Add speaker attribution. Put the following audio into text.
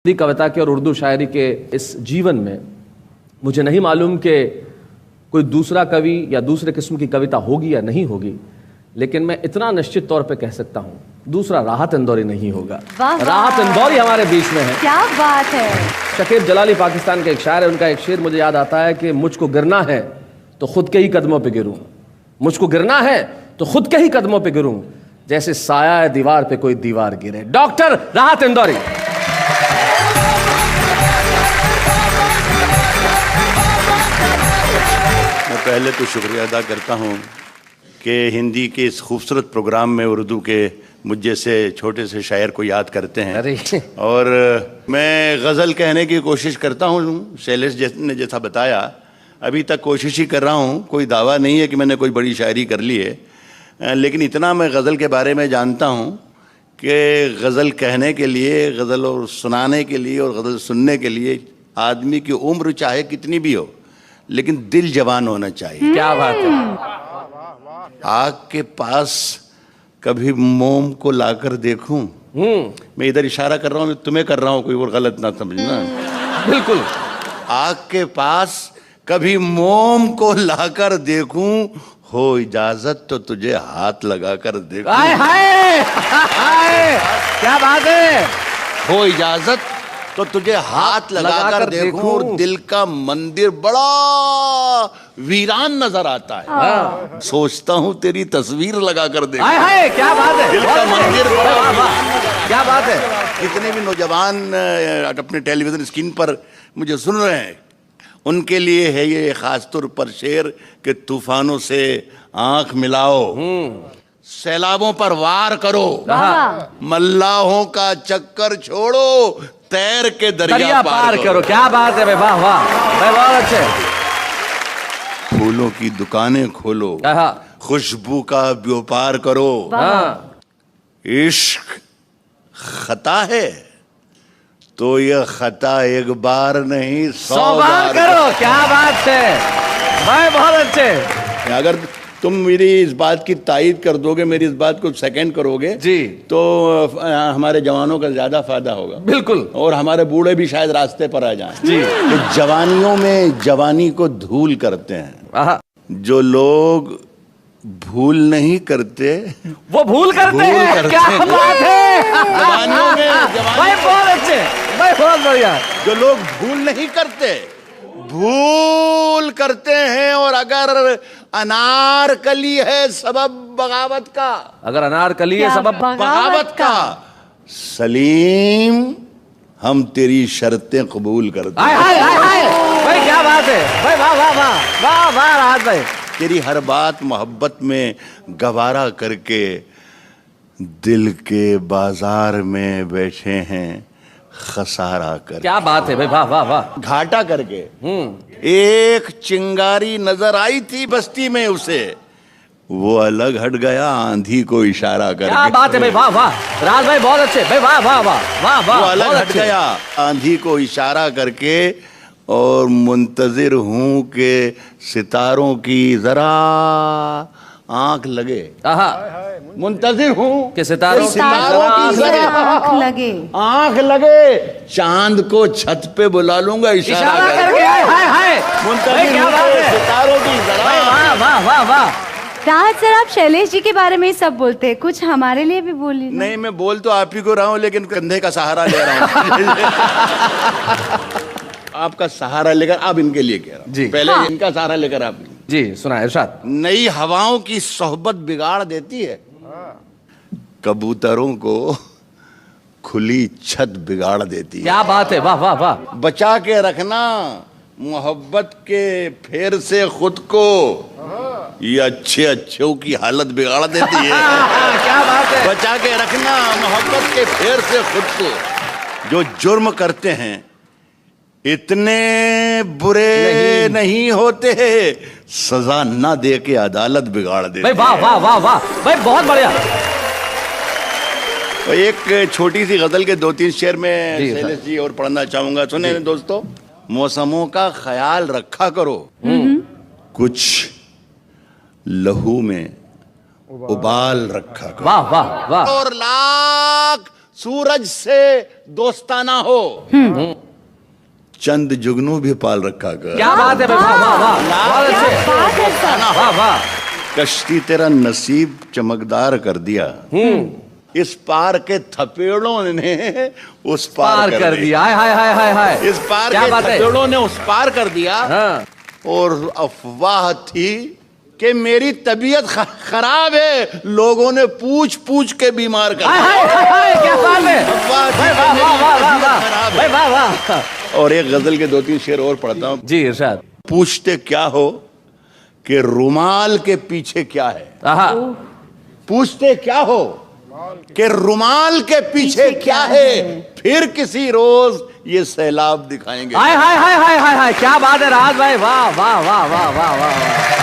Speaker 1: हिंदी कविता के और उर्दू शायरी के इस जीवन में मुझे नहीं मालूम कि कोई दूसरा कवि या दूसरे किस्म की कविता होगी या नहीं होगी, लेकिन मैं इतना निश्चित तौर पे कह सकता हूँ दूसरा राहत इंदौरी नहीं होगा। राहत इंदौरी हमारे बीच में है।
Speaker 2: क्या बात है।
Speaker 1: शकीब जलाली पाकिस्तान के एक शायर है, उनका एक शेर मुझे याद आता है कि मुझको गिरना है तो खुद के ही कदमों पे गिरूं, मुझको गिरना है तो खुद के ही कदमों पे गिरूं, जैसे साया है दीवार पे कोई दीवार गिरे। डॉक्टर राहत इंदौरी।
Speaker 3: मैं पहले तो शुक्रिया अदा करता हूँ कि हिंदी के इस खूबसूरत प्रोग्राम में उर्दू के मुझ जैसे छोटे से शायर को याद करते हैं। और मैं गज़ल कहने की कोशिश करता हूँ। शैलेश ने जैसा बताया, अभी तक कोशिश ही कर रहा हूँ, कोई दावा नहीं है कि मैंने कोई बड़ी शायरी कर ली है, लेकिन इतना मैं गज़ल के बारे में जानता हूँ कि गज़ल कहने के लिए, गज़ल और सुनाने के लिए और गज़ल सुनने के लिए आदमी की उम्र चाहे कितनी भी हो, लेकिन दिल जवान होना चाहिए।
Speaker 1: क्या बात है।
Speaker 3: आग के पास कभी मोम को लाकर देखूं। मैं इधर इशारा कर रहा हूँ, तुम्हें कर रहा हूँ, कोई और गलत ना समझना।
Speaker 1: बिल्कुल।
Speaker 3: आग के पास कभी मोम को लाकर देखूं, हो इजाजत तो तुझे हाथ लगाकर देखूं।
Speaker 1: हाय हाय हाय, क्या बात है।
Speaker 3: हो इजाजत तो तुझे हाथ लगाकर देखूं और दिल का मंदिर बड़ा वीरान नजर आता है। सोचता हूँ तेरी तस्वीर लगाकर देखूं।
Speaker 1: हाय हाय, क्या बात है।
Speaker 3: दिल का मंदिर बड़ा
Speaker 1: क्या बात है।
Speaker 3: कितने भी नौजवान अपने टेलीविजन स्क्रीन पर मुझे सुन रहे हैं, उनके लिए है ये खास तौर पर शेर कि तूफानों से आंख मिलाओ, सैलाबों पर वार करो, मल्लाहों का चक्कर छोड़ो, तैर के दरिया पार करो।
Speaker 1: क्या बात है भाई, वाह वाह भाई, बहुत अच्छे।
Speaker 3: फूलों की दुकानें खोलो, खुशबू का व्यापार करो, इश्क खता है तो यह खता एक बार नहीं 100 बार
Speaker 1: करो। क्या बात है भाई, बहुत अच्छे।
Speaker 3: अगर तुम मेरी इस बात की तायीद कर दोगे, मेरी इस बात को सेकंड करोगे
Speaker 1: जी, तो
Speaker 3: हमारे जवानों का ज्यादा फायदा होगा।
Speaker 1: बिल्कुल।
Speaker 3: और हमारे बूढ़े भी शायद रास्ते पर आ जाएं।
Speaker 1: जी।
Speaker 3: तो जवानियों में जवानी को धूल करते हैं। जो लोग भूल नहीं करते
Speaker 1: वो भूल करते हैं। क्या बात है।
Speaker 3: जवानियों में
Speaker 1: भाई बहुत अच्छे भाई, बहुत बढ़िया।
Speaker 3: जो लोग भूल नहीं करते भूल करते हैं, और अगर अनारकली है सबब बगावत का,
Speaker 1: अगर अनारकली है सबब
Speaker 3: बगावत का, सलीम हम तेरी शर्तें कबूल करते हैं।
Speaker 1: हाय हाय हाय भाई, क्या बात है भाई, वाह वाह वाह वाह वाह राहत भाई।
Speaker 3: तेरी हर बात मोहब्बत में गवारा करके दिल के बाजार में बैठे हैं खसारा कर।
Speaker 1: क्या बात है भाई, वाह वाह वाह।
Speaker 3: घाटा करके एक चिंगारी नजर आई थी बस्ती में उसे, वो अलग हट गया आंधी को इशारा करके।
Speaker 1: क्या बात है भाई, वाह वाह राज भाई, बहुत अच्छे भाई, वाह वाह वाह वाह वाह।
Speaker 3: वो अलग हट गया आंधी को इशारा करके, और मुंतजिर हूं कि सितारों की जरा आंख लगे। मुंतजिर हूं
Speaker 1: कि सितारों
Speaker 3: की जरा आंख लगे, चांद को छत पे बुला लूंगा इशारा करके।
Speaker 1: हाय हाय,
Speaker 3: मुंतजिर हूं कि सितारों की जरा।
Speaker 1: वाह वाह वाह वाह।
Speaker 2: राहत सर, आप शैलेश जी के बारे में सब बोलते हैं, कुछ हमारे लिए भी बोलिए।
Speaker 3: नहीं, मैं बोल तो आप ही को रहा हूं, लेकिन कंधे का सहारा ले रहा हूं। आपका सहारा लेकर अब इनके लिए कह रहा हूं। पहले इनका सहारा लेकर आप
Speaker 1: जी सुना इरशाद।
Speaker 3: नई हवाओं की सोहबत बिगाड़ देती है, कबूतरों को खुली छत बिगाड़ देती है।
Speaker 1: क्या बात है, वाह वाह वाह।
Speaker 3: बचा के रखना मोहब्बत के फेर से खुद को, ये अच्छे अच्छों की हालत बिगाड़ देती है।
Speaker 1: क्या बात है।
Speaker 3: बचा के रखना मोहब्बत के फेर से खुद को। जो जुर्म करते हैं इतने बुरे नहीं होते, सजा ना दे के अदालत बिगाड़ देते।
Speaker 1: भाई वाह वाह वाह वाह भाई, बहुत बढ़िया।
Speaker 3: तो एक छोटी सी गजल के 2-3 शेर में शैलेश जी और पढ़ना चाहूंगा। सुने दोस्तों। मौसमों का ख्याल रखा करो, कुछ लहू में उबाल रखा करो।
Speaker 1: वाह वाह वाह।
Speaker 3: और लाख सूरज से दोस्ताना हो, चंद जुगनू भी पाल रखा कर।
Speaker 1: क्या बात है, वाह वाह वाह, बहुत अच्छे,
Speaker 2: बात है सर।
Speaker 1: वाह वाह।
Speaker 3: कश्ती तेरा नसीब चमकदार कर दिया, इस पार के थपेड़ों ने उस पार कर दिया।
Speaker 1: हाय हाय हाय हाय हाय,
Speaker 3: इस पार
Speaker 1: क्या
Speaker 3: के
Speaker 1: बात है?
Speaker 3: थपेड़ों ने उस पार कर दिया।
Speaker 1: हाँ।
Speaker 3: और अफवाह थी कि मेरी तबीयत खराब है, लोगों ने पूछ पूछ के बीमार कर
Speaker 1: हाय
Speaker 3: दिया।
Speaker 1: हाय हाय हाय, क्या बात है,
Speaker 3: अफवाह थी
Speaker 1: वाह
Speaker 3: कि
Speaker 1: वाह
Speaker 3: मेरी
Speaker 1: वाह वाह
Speaker 3: तबीयत
Speaker 1: वाह
Speaker 3: खराब
Speaker 1: वाह
Speaker 3: है।
Speaker 1: वाह वाह।
Speaker 3: और एक गजल के 2-3 शेर और पढ़ता हूँ।
Speaker 1: जी इरशाद।
Speaker 3: पूछते क्या हो कि रुमाल के पीछे क्या है,
Speaker 1: आहा,
Speaker 3: पूछते क्या हो कि रुमाल के पीछे क्या है, फिर किसी रोज ये सैलाब दिखाएंगे।
Speaker 1: हाय हाय हाय हाय हाय हाय, क्या बात है राज भाई, वाह वाह वाह वाह वाह वाह।